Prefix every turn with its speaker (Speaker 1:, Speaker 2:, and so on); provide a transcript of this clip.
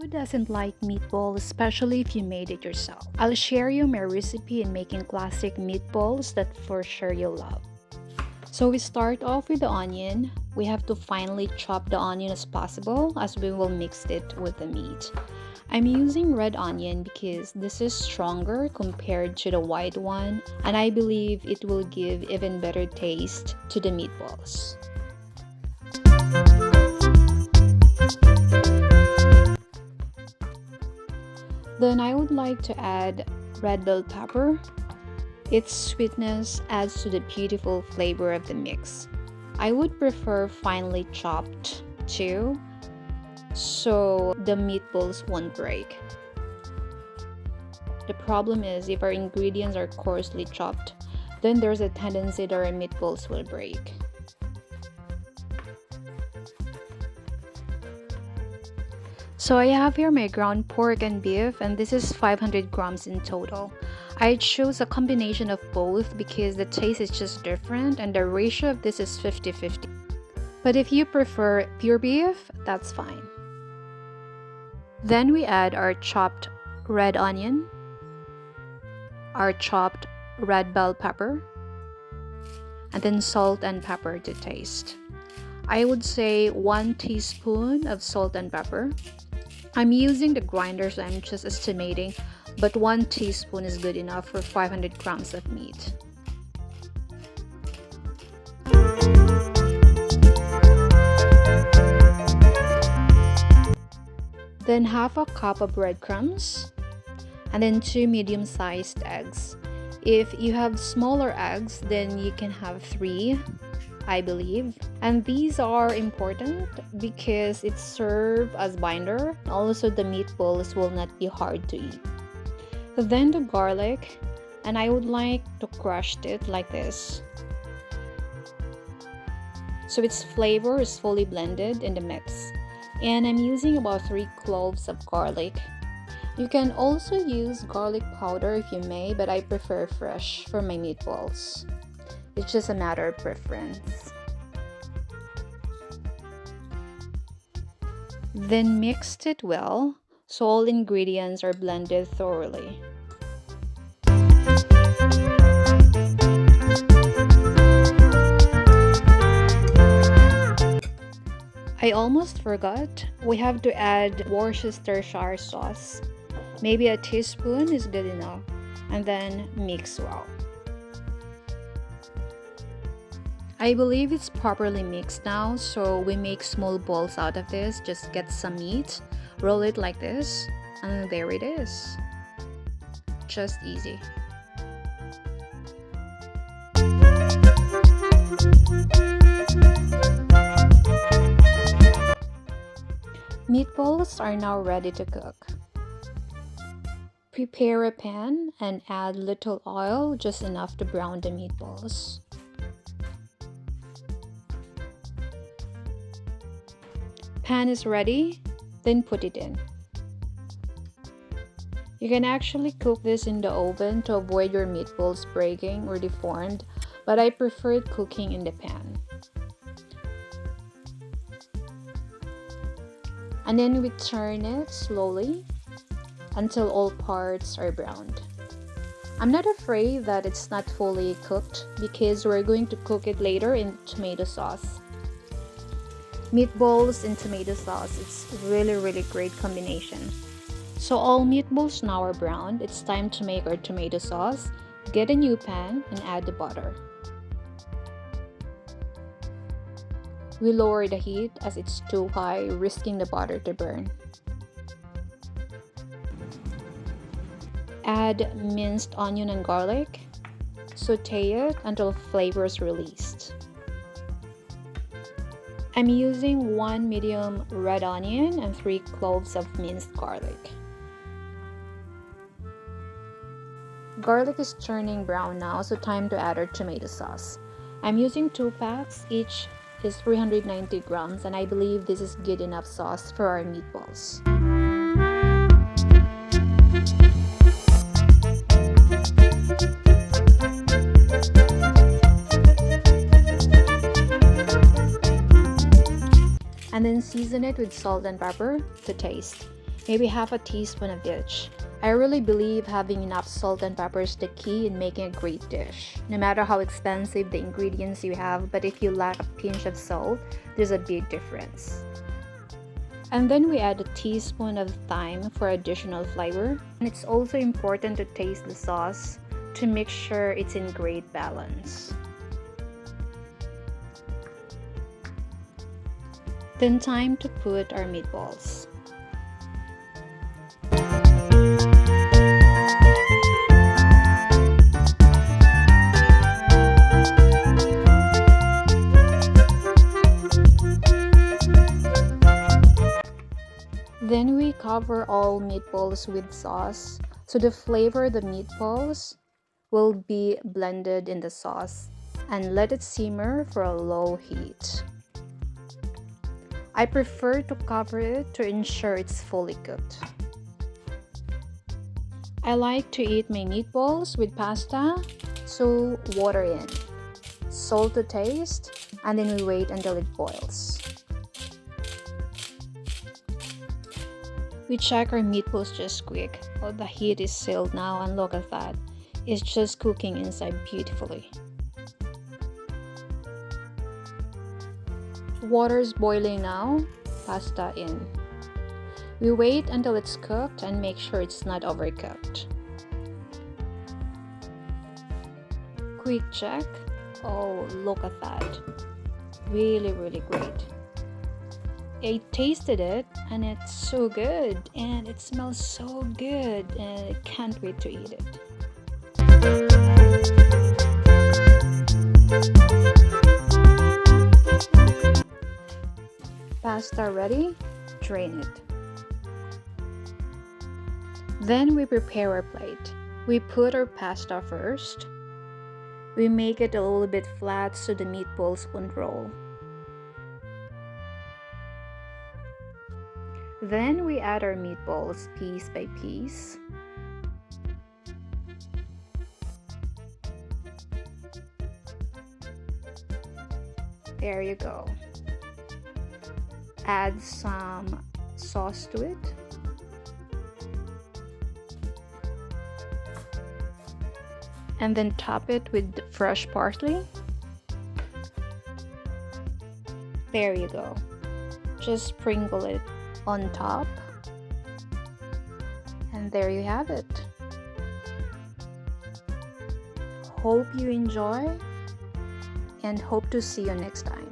Speaker 1: Who doesn't like meatballs, especially if you made it yourself? I'll share you my recipe in making classic meatballs that for sure you'll love. So we start off with the onion. We have to finely chop the onion as possible as we will mix it with the meat. I'm using red onion because this is stronger compared to the white one, and I believe it will give even better taste to the meatballs. Then I would like to add red bell pepper. Its sweetness adds to the beautiful flavor of the mix. I would prefer finely chopped too, so the meatballs won't break. The problem is if our ingredients are coarsely chopped, then there's a tendency that our meatballs will break. So I have here my ground pork and beef, and this is 500 grams in total. I chose a combination of both because the taste is just different and the ratio of this is 50-50. But if you prefer pure beef, that's fine. Then we add our chopped red onion, our chopped red bell pepper, and then salt and pepper to taste. I would say 1 teaspoon of salt and pepper. I'm using the grinder, so I'm just estimating, but 1 teaspoon is good enough for 500 grams of meat. Then half a cup of breadcrumbs, and then 2 medium-sized eggs. If you have smaller eggs, then you can have 3, I believe. And these are important because it serves as binder. Also, the meatballs will not be hard to eat. Then the garlic, and I would like to crush it like this, so its flavor is fully blended in the mix. And I'm using about 3 cloves of garlic. You can also use garlic powder if you may, but I prefer fresh for my meatballs. It's just a matter of preference. Then mixed it well so all ingredients are blended thoroughly. I almost forgot, we have to add Worcestershire sauce. Maybe a teaspoon is good enough, and then mix well. I believe it's properly mixed now, so we make small balls out of this. Just get some meat, roll it like this, and there it is. Just easy. Meatballs are now ready to cook. Prepare a pan and add little oil, just enough to brown the meatballs. Pan is ready, then put it in. You can actually cook this in the oven to avoid your meatballs breaking or deformed, but I preferred cooking in the pan. And then we turn it slowly until all parts are browned. I'm not afraid that it's not fully cooked because we're going to cook it later in tomato sauce. Meatballs and tomato sauce, it's really great combination. So all meatballs now are browned. It's time to make our tomato sauce. Get a new pan and add the butter. We lower the heat as it's too high, risking the butter to burn. Add minced onion and garlic. Saute it until flavor is released. I'm using 1 medium red onion and 3 cloves of minced garlic. Garlic is turning brown now, so time to add our tomato sauce. I'm using 2 packs, each is 390 grams, and I believe this is good enough sauce for our meatballs. And then season it with salt and pepper to taste. maybe half a teaspoon of each. I really believe having enough salt and pepper is the key in making a great dish. No matter how expensive the ingredients you have, but if you lack a pinch of salt, there's a big difference. And then we add a teaspoon of thyme for additional flavor. And it's also important to taste the sauce to make sure it's in great balance. Then time to put our meatballs. Then we cover all meatballs with sauce, so the flavor of the meatballs will be blended in the sauce, and let it simmer for a low heat. I prefer to cover it to ensure it's fully cooked. I like to eat my meatballs with pasta, so water in, salt to taste, and then we wait until it boils. We check our meatballs just quick. Oh, the heat is sealed now, and look at that. It's just cooking inside beautifully. Water is boiling now. Pasta in. We wait until it's cooked and make sure it's not overcooked. Quick check. Oh, look at that. Really, really great. I tasted it and it's so good and it smells so good and I can't wait to eat it. Pasta ready? Drain it. Then we prepare our plate. We put our pasta first. We make it a little bit flat so the meatballs won't roll. Then we add our meatballs piece by piece. There you go. Add some sauce to it. And then top it with fresh parsley. There you go. Just sprinkle it on top. And there you have it. Hope you enjoy and hope to see you next time.